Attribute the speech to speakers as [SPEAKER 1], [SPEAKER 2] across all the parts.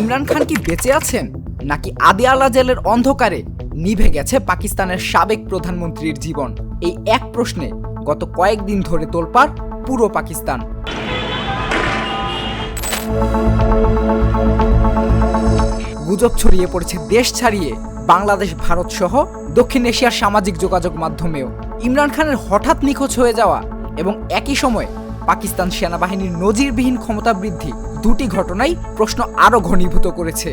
[SPEAKER 1] ইমরান খান কি বেঁচে আছেন, নাকি আদিয়ালা জেলের অন্ধকারে নিভে গেছে পাকিস্তানের সাবেক প্রধানমন্ত্রীর জীবন? এই এক প্রশ্নে গত কয়েকদিন ধরে তোলপাড় পুরো পাকিস্তান। গুজব ছড়িয়ে পড়েছে দেশ ছাড়িয়ে বাংলাদেশ, ভারত সহ দক্ষিণ এশিয়ার সামাজিক যোগাযোগ মাধ্যমেও। ইমরান খানের হঠাৎ নিখোঁজ হয়ে যাওয়া এবং একই সময়ে পাকিস্তান সেনাবাহিনীর নজিরবিহীন ক্ষমতা বৃদ্ধি, দুটি ঘটনাই প্রশ্ন আরও ঘনীভূত করেছে।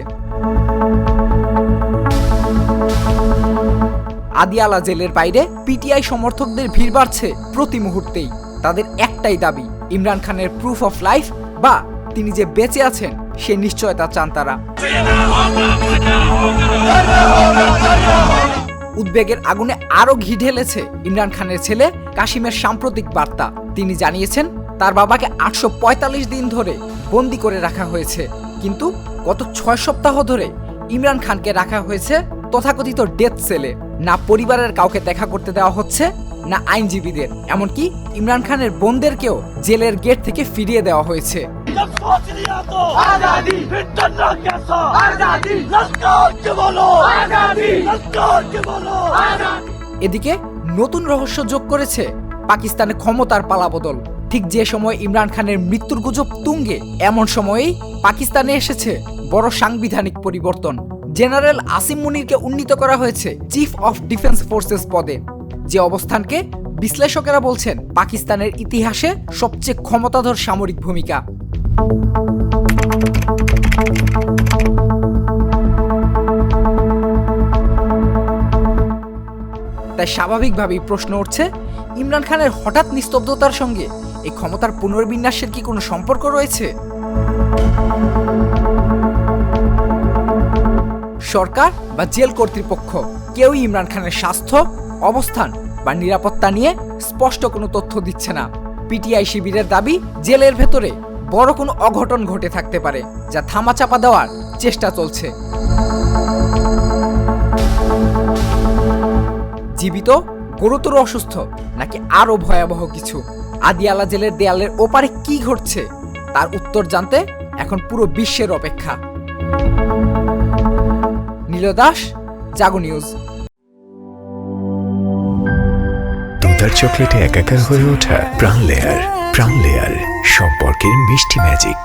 [SPEAKER 1] আদিয়ালা জেলের বাইরে পিটিআই সমর্থকদের ভিড় বাড়ছে প্রতি মুহূর্তেই। তাদের একটাই দাবি, ইমরান খানের প্রুফ অফ লাইফ বা তিনি যে বেঁচে আছেন সে নিশ্চয়তা চান তারা। উদ্বেগের আগুনে আরও ঘি ঢেলেছে ইমরান খানের ছেলে কাশিমের সাম্প্রতিক বার্তা। তিনি জানিয়েছেন তার বাবাকে 845 দিন ধরে বন্দি করে রাখা হয়েছে, কিন্তু গত 6 সপ্তাহ ধরে ইমরান খানকে রাখা হয়েছে তথাকথিত ডেথ সেলে। না পরিবারের কাউকে দেখা করতে দেওয়া হচ্ছে, না আইনজীবীদের, এমনকি ইমরান খানের বোনদেরকেও জেলের গেট থেকে ফিরিয়ে দেওয়া হয়েছে। এদিকে নতুন রহস্য যোগ করেছে পাকিস্তানে ক্ষমতার পালাবদল। ঠিক যে সময় ইমরান খানের মৃত্যুর গুজব তুঙ্গে, এমন সময়েই পাকিস্তানে এসেছে বড় সাংবিধানিক পরিবর্তন। জেনারেল আসিম মুনিরকে উন্নীত করা হয়েছে চিফ অফ ডিফেন্স ফোর্সেস পদে, যে অবস্থানকে বিশ্লেষকেরা বলছেন পাকিস্তানের ইতিহাসে সবচেয়ে ক্ষমতাধর সামরিক ভূমিকা। তাই স্বাভাবিকভাবেই প্রশ্ন উঠছে, ইমরান খানের হঠাৎ নিস্তব্ধতার সঙ্গে এই ক্ষমতার পুনর্বিন্যাসের কি কোনো সম্পর্ক রয়েছে? সরকার বা জেল কর্তৃপক্ষ কেউই ইমরান খানের স্বাস্থ্য, অবস্থান বা নিরাপত্তা নিয়ে স্পষ্ট কোনো তথ্য দিচ্ছে না। পিটিআই শিবিরের দাবি, জেলের ভেতরে বড় কোনো অঘটন ঘটে থাকতে পারে, যা ধামাচাপা দেওয়ার চেষ্টা চলছে। জীবিত, গুরুতর অসুস্থ, নাকি আরো ভয়াবহ কিছু? আদিয়ালা জেলের দেয়ালের ওপারে কি ঘটছে তার উত্তর জানতে এখন পুরো বিশ্বের অপেক্ষা। নীল দাস, জাগো নিউজ।
[SPEAKER 2] দুধার চকলেটে একাকার হয়ে ওঠা প্রাণ লেয়ার, সম্পর্কের মিষ্টি ম্যাজিক।